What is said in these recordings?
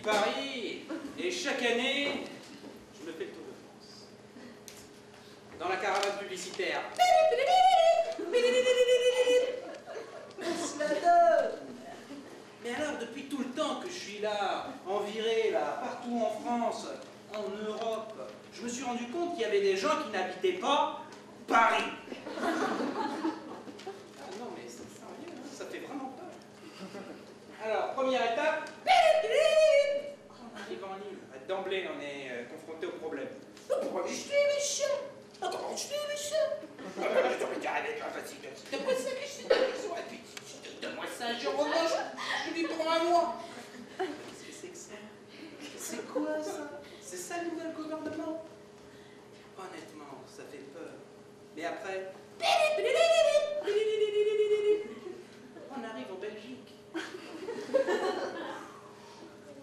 Paris et chaque année, je me fais le tour de France. Dans la caravane publicitaire. Cela donne. Mais alors, depuis tout le temps que je suis là, en virée, là, partout en France, en Europe, je me suis rendu compte qu'il y avait des gens qui n'habitaient pas Paris. Ah non, mais c'est sérieux, hein, ça fait vraiment peur. Alors, première étape, on arrive en ligne. D'emblée, on est confronté au problème. Pourquoi je suis méchant? Comment je suis méchant? Je t'aurais dit avec la fatigue. Donne-moi ça que je suis méchant. Et puis, donne-moi ça, je remange. Je lui prends un mois. Qu'est-ce que c'est que ça? C'est quoi ça? C'est ça le nouvel gouvernement? Honnêtement, ça fait peur. Mais après, on arrive en Belgique.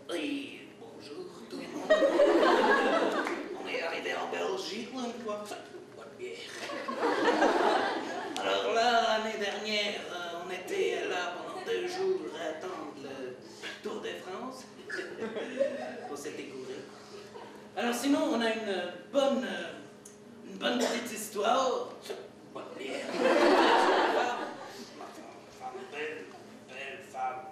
Oui, bonjour tout le monde. On est arrivé en Belgique là une fois. Bonne bière. Alors là, l'année dernière, on était là pendant 2 jours à attendre le Tour de France. On s'est écouré. Alors sinon, on a une bonne petite histoire. Bonne bière. Femme, belle femme.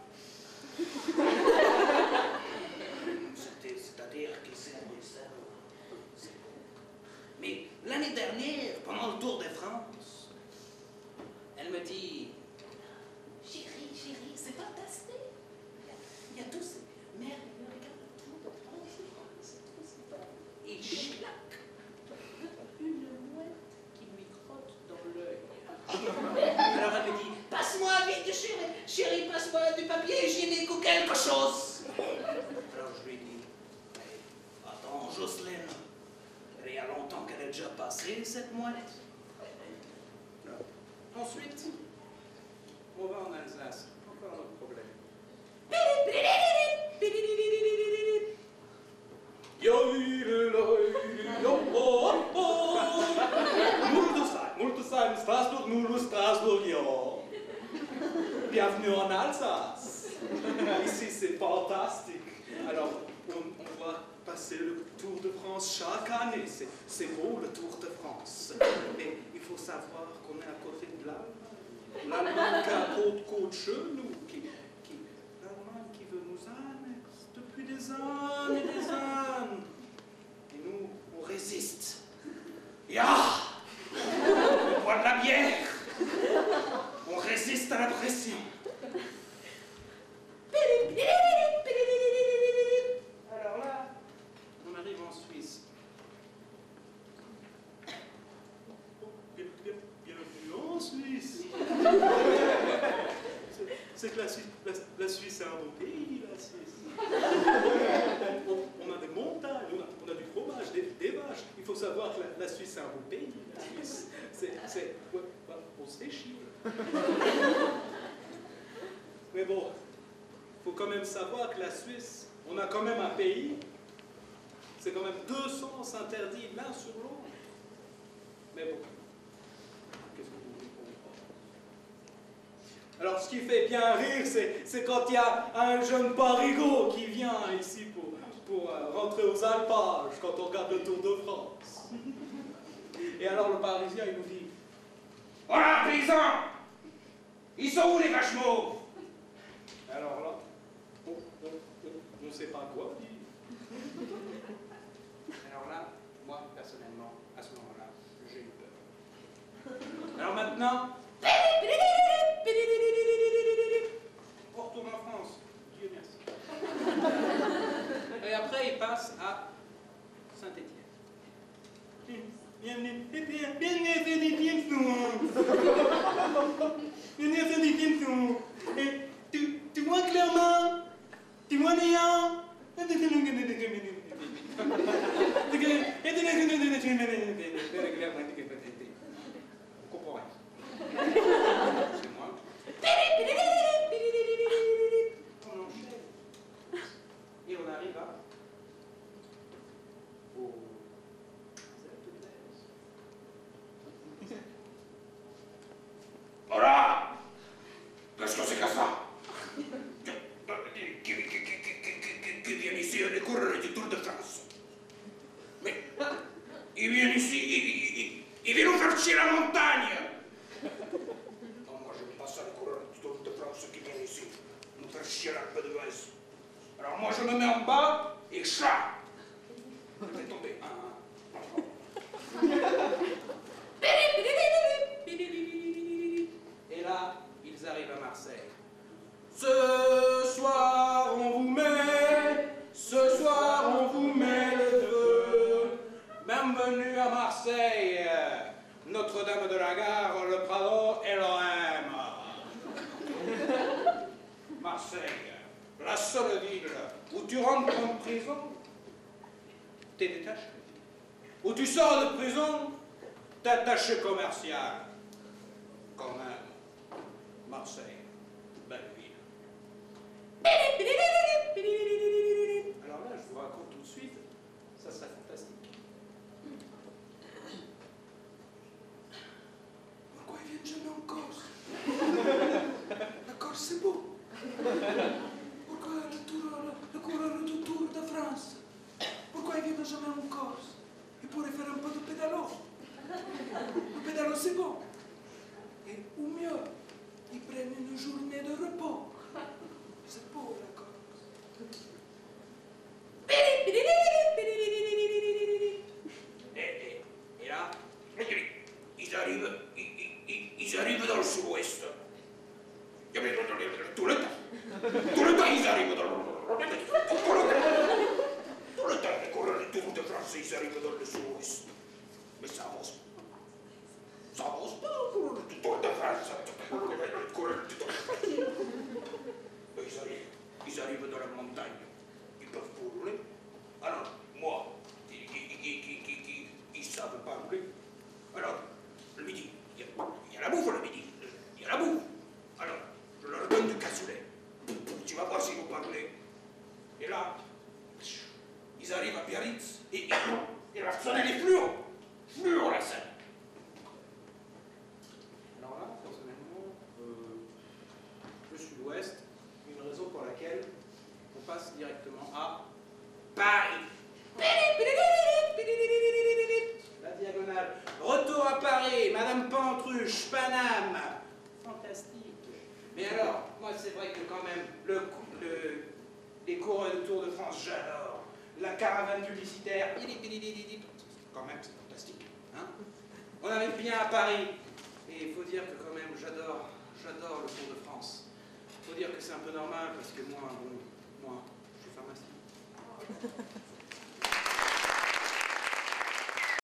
C'est-à-dire qu'ici à Bruxelles, c'est beau. Mais l'année dernière, pendant le Tour de France, elle me dit chérie, c'est fantastique. Il y a tous ces merveilleux, regarde le Tour de France, c'est trop sympa. Et schlac, une mouette qui lui crotte dans l'œil. Alors elle me dit passe-moi vite, chérie, passe-moi du papier hygiénique ou quelque chose. Alors je lui dis attends, Jocelyne, il y a longtemps qu'elle a déjà passé cette mouette. Ensuite, on va en Alsace. Encore un autre problème. Multusheim, Strasbourg, Mulhouse, Strasbourg, ja. Bienvenue en Alsace. Ici, c'est fantastique. Alors, on voit passer le Tour de France chaque année. C'est beau, le Tour de France. Mais il faut savoir qu'on est à côté de l'Allemagne. L'Allemagne qui a côte de chez nous. L'Allemagne qui veut nous annexer depuis des années et des années. Et nous, on résiste. Ya! On boit de la bière. On résiste à la pression. Alors là, on arrive en Suisse. Bienvenue en Suisse. C'est que la Suisse est un beau pays, la Suisse. On a des montagnes, on a du fromage, des vaches. Il faut savoir que la Suisse est un beau pays, la Suisse. On se fait chier. Mais bon, il faut quand même savoir que la Suisse, on a quand même un pays, c'est quand même 2 sens interdits l'un sur l'autre. Mais bon, qu'est-ce que vous voulez qu'on fasse? Alors ce qui fait bien rire, c'est quand il y a un jeune parigot qui vient ici pour rentrer aux alpages, quand on regarde le Tour de France. Et alors le Parisien, il nous dit voilà, paysans! Ils sont où les vaches mauves? Alors là, on ne sait pas quoi dire. Alors là, moi, personnellement, à ce moment-là, j'ai eu peur. Alors maintenant, on retourne en France. Dieu merci. Et après, il passe à Saint-Étienne. Bienvenue à Saint-Étienne. Et tu vois clairement, tu vois néant. On comprend rien. C'est moi. On enchaîne. Et on arrive à tu rentres en prison, t'es détaché. Ou tu sors de prison, t'es attaché commercial. Quand même. Marseille, belle ville. Alors là, je vous raconte tout de suite, ça serait fantastique. Pourquoi ils viennent jamais en Corse? La Corse, c'est beau. Pourquoi le tour de France? Pourquoi ils viennent jamais en Corse? Ils pourraient faire un peu de pédalo. Le pédalo, c'est bon. Et ou mieux, ils prennent une journée de repos. C'est beau, la Corse. Et là, ils arrivent dans le sud-ouest. Tout le temps, ils arrivent dans le tout le temps, ils courent le tour de France, ils arrivent dans le sud-ouest. Mais ça avance. Ça avance pas, le tour de France. Ils arrivent dans la montagne. Ils peuvent rouler. Alors, moi, ils savent pas rouler. Alors, le midi, il y a la bouffe le midi. Il y a la bouffe. Alors, je leur donne du cassoulet. Tu vas voir si vous parlez. Et là, ils arrivent à Biarritz et il va sonner les fluos. Fluos, la scène. Alors là, personnellement, le sud-ouest, une raison pour laquelle on passe directement à Paris. La diagonale. Retour à Paris, Madame Pantruche, Paname. Fantastique. Mais alors, moi c'est vrai que quand même, les cours de Tour de France, j'adore. La caravane publicitaire, quand même c'est fantastique. Hein, on arrive bien à Paris. Et il faut dire que quand même, j'adore le Tour de France. Il faut dire que c'est un peu normal parce que moi, bon, je suis pharmacien.